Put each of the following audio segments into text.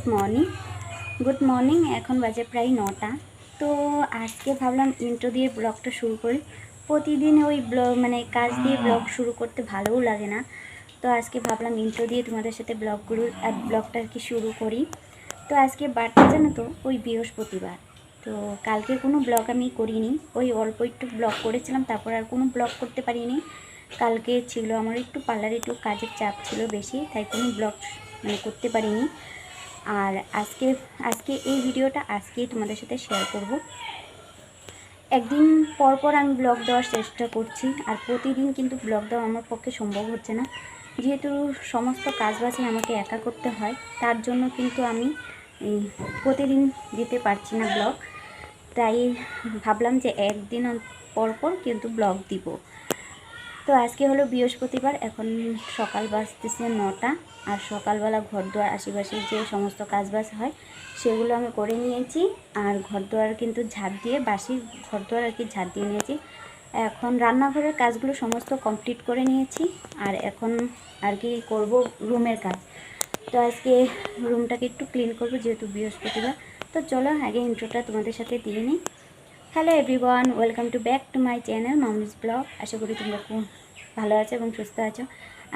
Good morning. এখন বাজে প্রায় 9টা। তো আজকে ভাবলাম ইন্ট্রো দিয়ে ব্লগটা শুরু করি। প্রতিদিন ওই কাজ দিয়ে ব্লগ শুরু করতে ভালোও লাগে না, তো আজকে ভাবলাম ইন্ট্রো দিয়ে তোমাদের সাথে ব্লগটা আর কি শুরু করি। তো আজকে বারটা জানো তো, ওই বৃহস্পতিবার। তো কালকে কোনো ব্লগ আমি করিনি, ওই অল্প একটু ব্লগ করেছিলাম, তারপর আর কোনো ব্লগ করতে পারিনি। কালকে ছিল আমার একটু পার্লারে একটু কাজের চাপ ছিল বেশি, তাই কোনো ব্লগ করতে পারিনি। আর আজকে এই ভিডিওটা আজকেই তোমাদের সাথে শেয়ার করব। একদিন পর পর আমি ব্লগ দেওয়ার চেষ্টা করছি, আর প্রতিদিন কিন্তু ব্লগ দেওয়া আমার পক্ষে সম্ভব হচ্ছে না, যেহেতু সমস্ত কাজবাজই আমাকে একা করতে হয়। তার জন্য কিন্তু আমি প্রতিদিন দিতে পারছি না ব্লগ, তাই ভাবলাম যে একদিন পর পর কিন্তু ব্লগ দিব। তো আজকে হলো বৃহস্পতিবার, এখন সকাল বাজতেছে 9টা। আর সকালবেলা ঘরদুয়ার আশেপাশে যে সমস্ত কাজবাজ হয় সেগুলো আমি করে নিয়েছি, আর ঘরদুয়ার কিন্তু ঝাড় দিয়ে, বাসি ঘরদুয়ার আর কি ঝাড় দিয়ে নিয়েছি। এখন রান্নাঘরের কাজগুলো সমস্ত কমপ্লিট করে নিয়েছি, আর এখন আর কি করব রুমের কাজ। তো আজকে রুমটাকে একটু ক্লিন করব যেহেতু বৃহস্পতিবার। তো চলো আগে ইন্ট্রোটা তোমাদের সাথে দিয়ে নিই। Hello everyone, welcome to back to my channel mummy's blog. আশা করি তোমরা খুব ভালো আছো এবং সুস্থ আছো।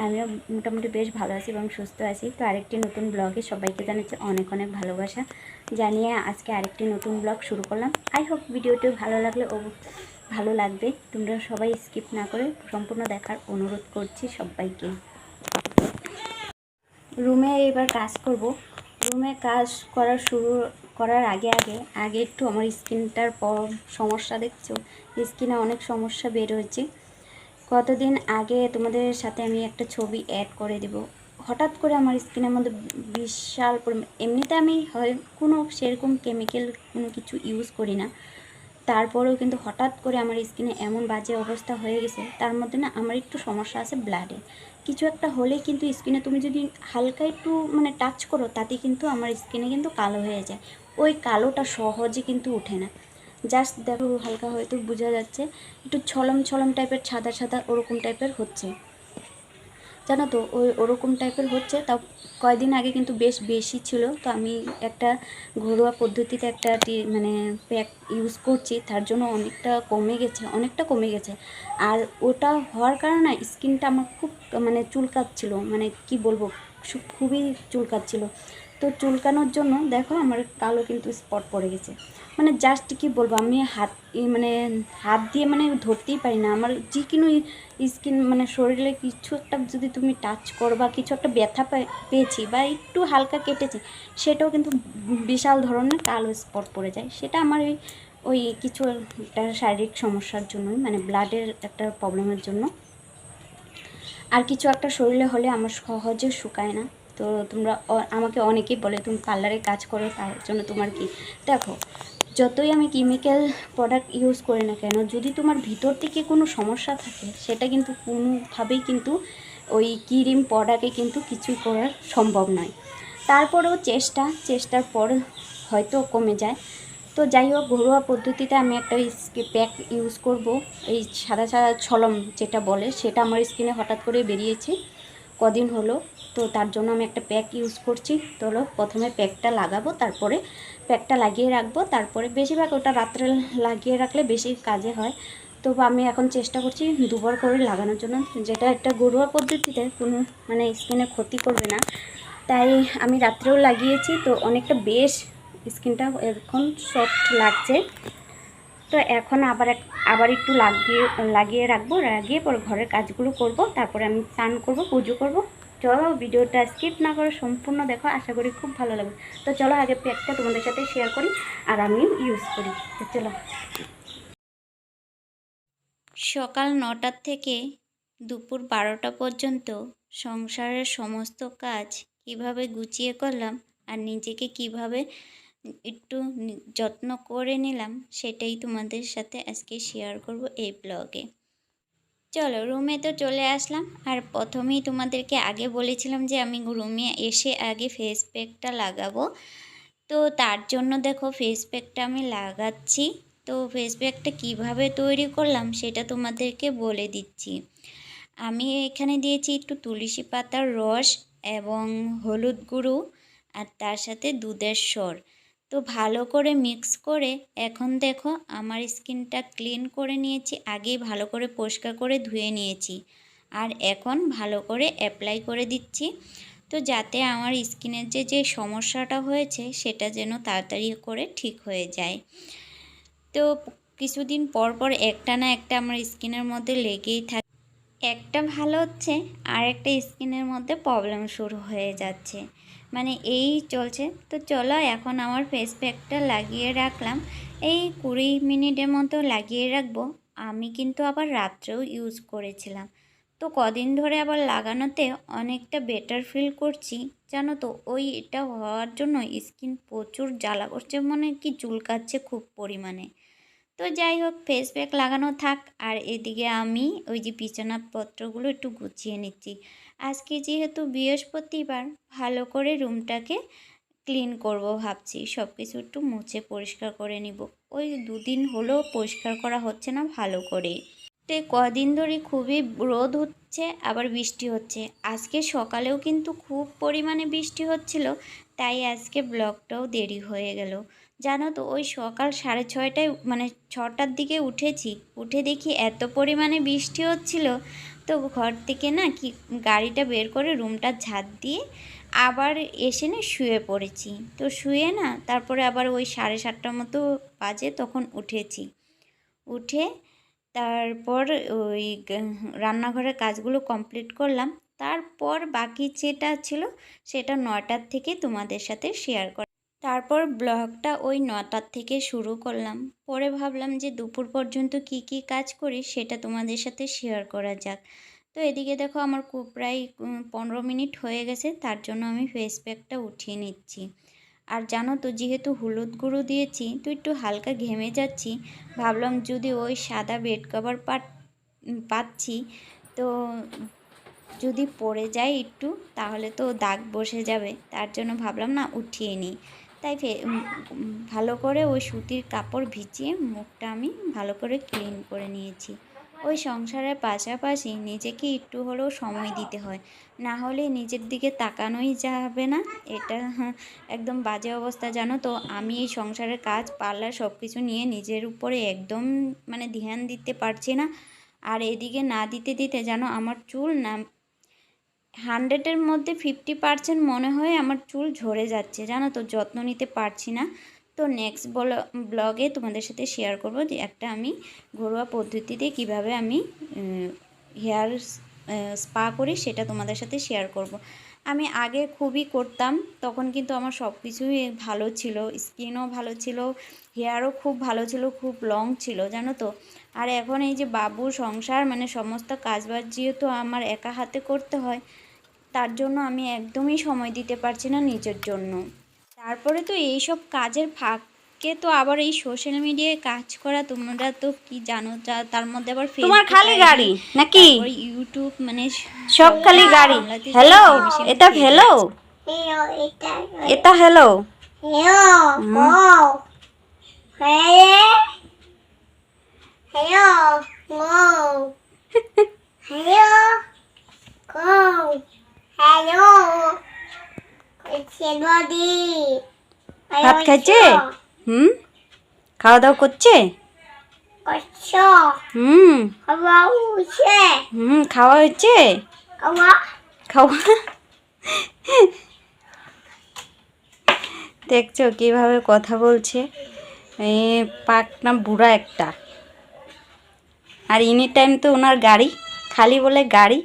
আমিও মোটামুটি বেশ ভালো আছি এবং সুস্থ আছি। তো আরেকটি নতুন ব্লগে সবাইকে জানাচ্ছি অনেক অনেক ভালোবাসা জানিয়ে আজকে আরেকটি নতুন ব্লগ শুরু করলাম। আই হোপ ভিডিওটি ভালো লাগলে ভালো লাগবে, তোমরা সবাই স্কিপ না করে সম্পূর্ণ দেখার অনুরোধ করছি সবাইকে। রুমে এবার কাজ করব। রুমে কাজ করার আগে একটু আমার স্কিনটার সমস্যা দেখছো, স্কিনে অনেক সমস্যা বের হয়েছে। কতদিন আগে তোমাদের সাথে আমি একটা ছবি অ্যাড করে দেব। হঠাৎ করে আমার স্কিনের মধ্যে বিশাল পরিমাণ, এমনিতে আমি হয় কোনো সেরকম কেমিক্যাল কোনো কিছু ইউজ করি না, তারপরেও কিন্তু হঠাৎ করে আমার স্কিনে এমন বাজে অবস্থা হয়ে গেছে। তার মধ্যে না আমার একটু সমস্যা আছে ব্লাডে, কিছু একটা হলেই কিন্তু স্কিনে তুমি যদি হালকা একটু টাচ করো, তাতে কিন্তু আমার স্কিনে কিন্তু কালো হয়ে যায়। ওই কালোটা সহজে কিন্তু ওঠে না। জাস্ট দেখো হালকা হয়তো বোঝা যাচ্ছে, একটু ছলম ছলম টাইপের, সাদা সাদা ওরকম টাইপের হচ্ছে, জানো তো ওরকম টাইপের হচ্ছে। তাও কয়েকদিন আগে কিন্তু বেশ বেশি ছিল। তো আমি একটা ঘরোয়া পদ্ধতিতে একটা প্যাক ইউজ করছি, তার জন্য অনেকটা কমে গেছে। আর ওটা হওয়ার কারণে স্কিনটা আমার খুব চুলকাচ্ছিল, কি বলবো, খুবই চুলকাচ্ছিল। তো চুলকানোর জন্য দেখো আমার কালো কিন্তু স্পট পড়ে গেছে। জাস্ট কি বলবো, আমি হাত দিয়ে ধরতেই পারি না। আমার যে কোনো স্কিন শরীরে কিছু একটা যদি তুমি টাচ করো বা কিছু একটা ব্যথা পেয়েছি বা একটু হালকা কেটেছি, সেটাও কিন্তু বিশাল ধরনের কালো স্পট পড়ে যায়। সেটা আমার ওই কিছু একটা শারীরিক সমস্যার জন্যই, ব্লাডের একটা প্রবলেমের জন্য। আর কিছু একটা শরীরে হলে আমার সহজে শুকায় না। তো তোমরা আমাকে অনেকেই বলে তুমি পার্লারে কাজ করো, তার জন্য তোমার কি, দেখো যতই আমি কেমিক্যাল প্রোডাক্ট ইউজ করি না কেন, যদি তোমার ভিতর থেকে কোনো সমস্যা থাকে, সেটা কিন্তু কোনোভাবেই কিন্তু ওই ক্রিম প্রোডাক্টে কিন্তু কিছু করার সম্ভব নয়। তারপরেও চেষ্টার পর হয়তো কমে যায়। তো যাই হোক, ঘরোয়া পদ্ধতিতে আমি একটা প্যাক ইউজ করব, এই সাদা সাদা ছলম যেটা বলে, সেটা আমার স্কিনে হঠাৎ করে বেরিয়েছে কদিন হলো। তো তার জন্য আমি একটা প্যাক ইউজ করছি। তো প্রথমে প্যাকটা লাগাবো, তারপরে প্যাকটা লাগিয়ে রাখবো, তারপরে বেশিরভাগ ওটা রাত্রে লাগিয়ে রাখলে বেশি কাজে হয়। তো আমি এখন চেষ্টা করছি দুবার করে লাগানোর জন্য, যেটা একটা ঘরোয়া পদ্ধতিতে কোনো স্কিনে ক্ষতি করবে না। তাই আমি রাত্রেও লাগিয়েছি, তো অনেকটা বেশ স্কিনটা এখন সফট লাগছে। তো এখন আবার একটু লাগিয়ে রাখবো, লাগিয়ে পরে ঘরের কাজগুলো করব, তারপরে আমি স্নান করব, পুজো করব। চলো ভিডিওটা স্কিপ না করে সম্পূর্ণ দেখো, আশা করি খুব ভালো লাগবে। তো চলো আগে প্যাকটা তোমাদের সাথে শেয়ার করি আর আমি ইউজ করি। তো চলো। সকাল 9টা থেকে দুপুর 12টা পর্যন্ত সংসারের সমস্ত কাজ কিভাবে গুছিয়ে করলাম আর নিজেকে কিভাবে একটু যত্ন করে নিলাম, সেটাই তোমাদের সাথে আজকে শেয়ার করব এই ব্লগে। চলো রুমে তো চলে আসলাম, আর প্রথমেই তোমাদেরকে আগে বলেছিলাম যে আমি রুমে এসে আগে ফেস প্যাকটা লাগাবো। তো তার জন্য দেখো ফেস প্যাকটা আমি লাগাচ্ছি। তো ফেস প্যাকটা কীভাবে তৈরি করলাম সেটা তোমাদেরকে বলে দিচ্ছি। আমি এখানে দিয়েছি একটু তুলসী পাতার রস এবং হলুদ গুঁড়ো আর তার সাথে দুধের স্বর। তো ভালো করে মিক্স করে এখন দেখো আমার স্কিনটা ক্লিন করে নিয়েছি, আগেই ভালো করে পরিষ্কার করে ধুয়ে নিয়েছি। আর এখন ভালো করে অ্যাপ্লাই করে দিচ্ছি, তো যাতে আমার স্কিনের যে সমস্যাটা হয়েছে সেটা যেন তাড়াতাড়ি করে ঠিক হয়ে যায়। তো কিছুদিন পর পর একটা না একটা আমার স্কিনের মধ্যে লেগেই থাকে, একটা ভালো হচ্ছে আর একটা স্কিনের মধ্যে প্রবলেম শুরু হয়ে যাচ্ছে, মানে এই চলছে। তো চলো এখন আমার ফেস প্যাকটা লাগিয়ে রাখলাম, এই 20 মিনিটের মতো লাগিয়ে রাখবো। আমি কিন্তু আবার রাত্রেও ইউজ করেছিলাম, তো কদিন ধরে আবার লাগানোতে অনেকটা বেটার ফিল করছি জানো তো। ওই এটা হওয়ার জন্য স্কিন প্রচুর জ্বালা করছে, মনে কি চুলকাচ্ছে খুব পরিমাণে। তো যাই হোক ফেস প্যাক লাগানো থাক, আর এদিকে আমি ওই যে বিছানাপত্রগুলো একটু গুছিয়ে নিচ্ছি। আজকে যেহেতু বৃহস্পতিবার, ভালো করে রুমটাকে ক্লিন করব ভাবছি, সব কিছু একটু মুছে পরিষ্কার করে নিব। ওই 2 দিন হলো পরিষ্কার করা হচ্ছে না ভালো করে। তো কদিন ধরে খুবই রোদ হচ্ছে আবার বৃষ্টি হচ্ছে, আজকে সকালেও কিন্তু খুব পরিমাণে বৃষ্টি হচ্ছিল, তাই আজকে ব্লগটাও দেরি হয়ে গেল জানো তো। ওই সকাল 6:30টায় মানে 6টার দিকে উঠেছি, উঠে দেখি এত পরিমাণে বৃষ্টি হচ্ছিল। তো ঘর থেকে না কি গাড়িটা বের করে রুমটা ঝাড় দিয়ে আবার এসে না শুয়ে পড়েছি। তো শুয়ে না তারপরে আবার ওই 7:30টার মতো বাজে তখন উঠেছি। উঠে তারপর ওই রান্নাঘরের কাজগুলো কমপ্লিট করলাম, তারপর বাকি যেটা ছিল সেটা 9টার থেকে তোমাদের সাথে শেয়ার কর। তারপর ব্লগটা ওই 9টার থেকে শুরু করলাম, পরে ভাবলাম যে দুপুর পর্যন্ত কি কি কাজ করি সেটা তোমাদের সাথে শেয়ার করা যাক। তো এদিকে দেখো আমার খুব প্রায় 15 মিনিট হয়ে গেছে, তার জন্য আমি ফেস প্যাকটা উঠিয়ে নিচ্ছি। আর জানো তো যেহেতু হলুদ গুঁড়ো দিয়েছি তো একটু হালকা ঘেমে যাচ্ছি, ভাবলাম যদি ওই সাদা বেড কভার পাচ্ছি তো যদি পড়ে যায় একটু তাহলে তো দাগ বসে যাবে, তার জন্য ভাবলাম না উঠিয়ে নিই। তাই ভালো করে ওই সুতির কাপড় ভিজিয়ে মুখটা আমি ভালো করে ক্লিন করে নিয়েছি। ওই সংসারের পাশাপাশি নিজেকে একটু হলেও সময় দিতে হয়, না হলে নিজের দিকে তাকানোই যাবে না। এটা একদম বাজে অবস্থা জানো তো। আমি এই সংসারের কাজ পার্লার সব কিছু নিয়ে নিজের উপরে একদম মানে ধ্যান দিতে পারছি না। আর এদিকে না দিতে দিতে জানো আমার চুল না 100-এর মধ্যে 50% মনে হয় আমার চুল ঝরে যাচ্ছে জানো তো, যত্ন নিতে পারছি না। তো নেক্সট ব্লগে তোমাদের সাথে শেয়ার করব যে একটা আমি ঘরোয়া পদ্ধতিতে কিভাবে আমি হেয়ার স্পা করি সেটা তোমাদের সাথে শেয়ার করব। আমি আগে খুবই করতাম, তখন কিন্তু আমার সব কিছুই ভালো ছিল, স্কিনও ভালো ছিল, হেয়ারও খুব ভালো ছিল, খুব লং ছিল জানো তো। আর এখন এই যে বাবু সংসার মানে সমস্ত কাজবাজ যেহেতু আমার একা হাতে করতে হয়, তার জন্য আমি একদমই সময় দিতে পারছি না নিজের জন্য। তারপরে তো এইসব কাজের ফাঁকে তো আবার এই সোশ্যাল মিডিয়ায় কাজ করা, তোমরা তো কি জানো, যা তার মধ্যে আবার তোমার খালি গাড়ি নাকি ইউটিউব মানে সব খালি গাড়ি। হ্যালো এটা হ্যালো এটা হ্যালো ভাত খাইছে? খাওয়া দাওয়া করছে? খাওয়া হয়েছে? খাওয়া দেখছো কিভাবে কথা বলছে, পাকনা বুড়া একটা। আর এনি টাইম তো ওনার গাড়ি, খালি বলে গাড়ি,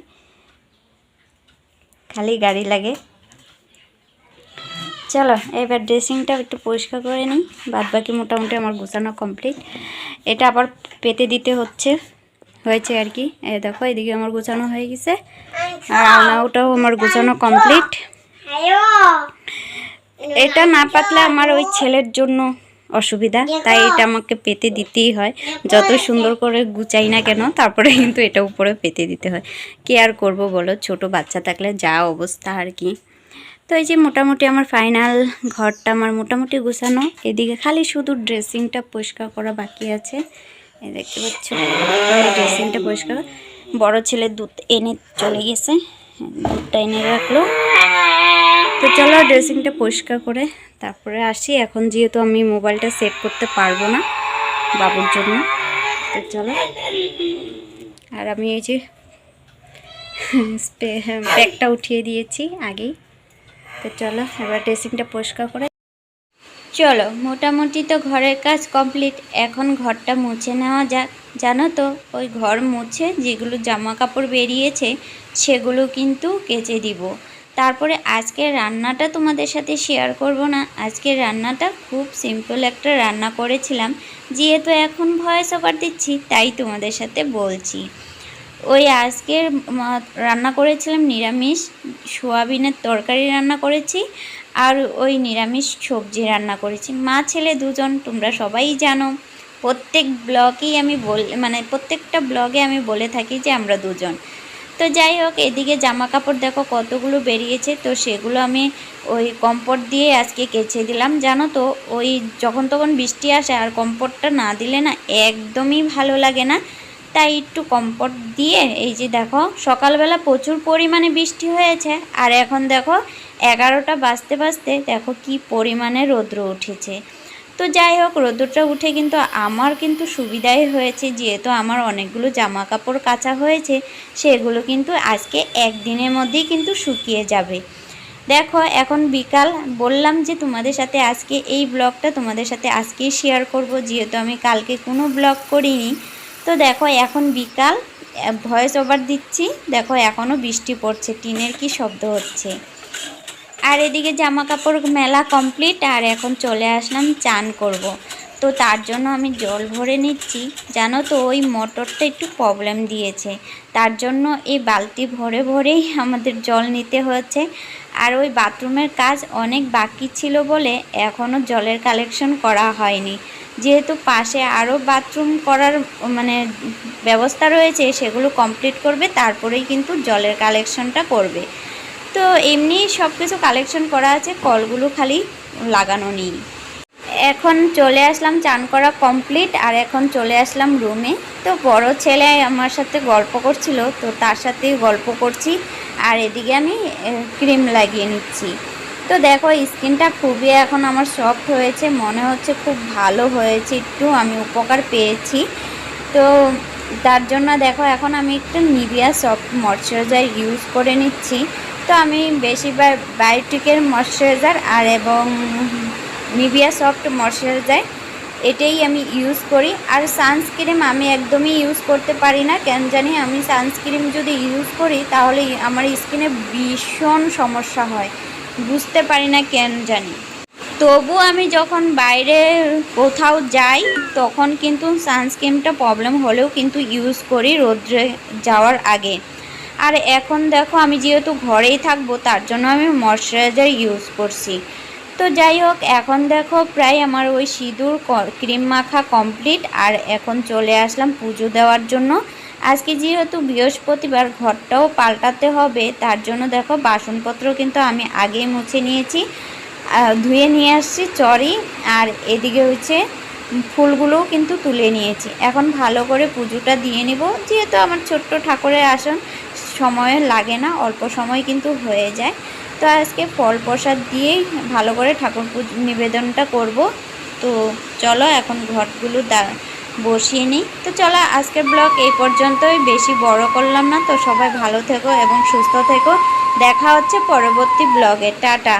খালি গাড়ি লাগে। চলো এবার ড্রেসিংটা একটু পরিষ্কার করে নিই, বাদ বাকি মোটামুটি আমার গোছানো কমপ্লিট। এটা আবার পেতে দিতে হয়েছে আর কি। এই দেখো এদিকে আমার গোছানো হয়ে গেছে, আর আলনাটাও আমার গোছানো কমপ্লিট। এটা না পাতলে আমার ওই ছেলের জন্য অসুবিধা, তাই এটা আমাকে পেতে দিতেই হয়। যত সুন্দর করে গুছাই না কেন তারপরে কিন্তু এটা উপরে পেতে দিতে হয়। কি আর করবো বলো, ছোট বাচ্চা থাকলে যা অবস্থা আর কি। তো এই যে মোটামুটি আমার ফাইনাল ঘরটা আমার মোটামুটি গুছানো, এদিকে খালি শুধু ড্রেসিংটা পরিষ্কার করা বাকি আছে। এই দেখতে পাচ্ছ ড্রেসিংটা পরিষ্কার। বড় ছেলে দুধ এনে চলে গেছে, দুধটা এনে রাখলো। তো চলো ড্রেসিংটা পরিষ্কার করে তারপরে আসি। এখন যেহেতু আমি মোবাইলটা সেট করতে পারবো না বাবুর জন্য, তো চলো। আর আমি এই যে ব্যাগটা উঠিয়ে দিয়েছি আগেই। তো চলো এবার ড্রেসিংটা পরিষ্কার করে চলো। মোটামুটি তো ঘরের কাজ কমপ্লিট, এখন ঘরটা মুছে নেওয়া যাক। জানো তো ওই ঘর মুছে যেগুলো জামা কাপড় বেরিয়েছে সেগুলো কিন্তু কেচে দিব। তারপরে আজকের রান্নাটা তোমাদের সাথে শেয়ার করব না। আজকের রান্নাটা খুব সিম্পল একটা রান্না করেছিলাম, যেহেতু এখন ভয়েস ওভার দিচ্ছি তাই তোমাদের সাথে বলছি। ওই আজকের রান্না করেছিলাম নিরামিষ, সোয়াবিনের তরকারি রান্না করেছি, আর ওই নিরামিষ সবজি রান্না করেছি। মা ছেলে দুজন, তোমরা সবাই জানো। প্রত্যেক ব্লগেই আমি প্রত্যেকটা ব্লগে আমি বলে থাকি যে আমরা দুজন। তো যাই হোক, এদিকে জামা কাপড় দেখো কতগুলো বেরিয়েছে, তো সেগুলো আমি ওই কম্পোর্ট দিয়ে আজকে কেচে দিলাম। জানো তো ওই যখন তখন বৃষ্টি আসে আর কম্পোর্টটা না দিলে না একদমই ভালো লাগে না, তাই একটু কম্পোর্ট দিয়ে এই যে দেখো সকালবেলা প্রচুর পরিমাণে বৃষ্টি হয়েছে, আর এখন দেখো 11টা বাজতে বাজতে দেখো কি পরিমাণে রৌদ্র উঠেছে। তো যাই হোক, রৌদ্রটা উঠে কিন্তু আমার কিন্তু সুবিধাই হয়েছে, যেহেতু আমার অনেকগুলো জামা কাপড় কাচা হয়েছে, সেগুলো কিন্তু আজকে একদিনের মধ্যেই কিন্তু শুকিয়ে যাবে। দেখো এখন বিকাল, বললাম যে তোমাদের সাথে আজকে এই ব্লগটা তোমাদের সাথে আজকেই শেয়ার করব, যেহেতু আমি কালকে কোনো ব্লগ করিনি। তো দেখো এখন বিকাল, ভয়েস ওভার দিচ্ছি, দেখো এখনও বৃষ্টি পড়ছে, টিনের কি শব্দ হচ্ছে। আর এদিকে জামা কাপড় মেলা কমপ্লিট, আর এখন চলে আসলাম চান করব। তো তার জন্য আমি জল ভরে নিচ্ছি। জানো তো ওই মোটরটা একটু প্রবলেম দিয়েছে, তার জন্য এই বালতি ভরে ভরেই আমাদের জল নিতে হচ্ছে। আর ওই বাথরুমের কাজ অনেক বাকি ছিল বলে এখনও জলের কালেকশন করা হয়নি, যেহেতু পাশে আরও বাথরুম করার ব্যবস্থা রয়েছে, সেগুলো কমপ্লিট করবে তারপরেই কিন্তু জলের কালেকশনটা করবে। তো এমনি সব কিছু কালেকশন করা আছে, কলগুলো খালি লাগানো নেই। এখন চলে আসলাম, চান করা কমপ্লিট, আর এখন চলে আসলাম রুমে। তো বড় ছেলে আমার সাথে গল্প করছিল, তো তার সাথেই গল্প করছি, আর এদিকে আমি ক্রিম লাগিয়ে নিচ্ছি। তো দেখো স্কিনটা খুবই এখন আমার সফট হয়েছে, মনে হচ্ছে খুব ভালো হয়েছে, একটু আমি উপকার পেয়েছি। তো তার জন্য দেখো এখন আমি একটু নিভিয়া সফট ময়শ্চারাইজার ইউজ করে নিচ্ছি। তো আমি বেশিরভাগ বায়োটিকের ময়শ্চারাইজার আর এবং নিভিয়া সফট ময়শ্চারাইজার এটাই আমি ইউজ করি। আর সানস্ক্রিম আমি একদমই ইউজ করতে পারি না, কেন জানি আমি সানস্ক্রিম যদি ইউজ করি তাহলে আমার স্কিনে ভীষণ সমস্যা হয়, বুঝতে পারি না কেন জানি। তবু আমি যখন বাইরে কোথাও যাই তখন কিন্তু সানস্ক্রিনটা প্রবলেম হলেও কিন্তু ইউজ করি রোদ্রে যাওয়ার আগে। আর এখন দেখো আমি যেহেতু ঘরেই থাকবো তার জন্য আমি ময়শ্চারাইজার ইউজ করছি। তো যাই হোক, এখন দেখো প্রায় আমার ওই সিঁদুর ক্রিম মাখা কমপ্লিট, আর এখন চলে আসলাম পুজো দেওয়ার জন্য। আজকে যেহেতু বৃহস্পতিবার, ঘরটাও পাল্টাতে হবে, তার জন্য দেখো বাসনপত্র কিন্তু আমি আগেই মুছে নিয়েছি, ধুয়ে নিয়ে আসছি চড়ি, আর এদিকে হচ্ছে ফুলগুলোও কিন্তু তুলে নিয়েছি। এখন ভালো করে পুজোটা দিয়ে নেব, যেহেতু আমার ছোট্ট ঠাকুরের আসন, সময় লাগে না, অল্প সময় কিন্তু হয়ে যায়। তো আজকে ফল প্রসাদ দিয়েই ভালো করে ঠাকুর নিবেদনটা করব। তো চলো এখন ঘটগুলো বসিয়ে নিই। তো চলো আজকের ব্লগ এই পর্যন্তই, বেশি বড় করলাম না। তো সবাই ভালো থেকো এবং সুস্থ থেকো, দেখা হচ্ছে পরবর্তী ব্লগে। টাটা।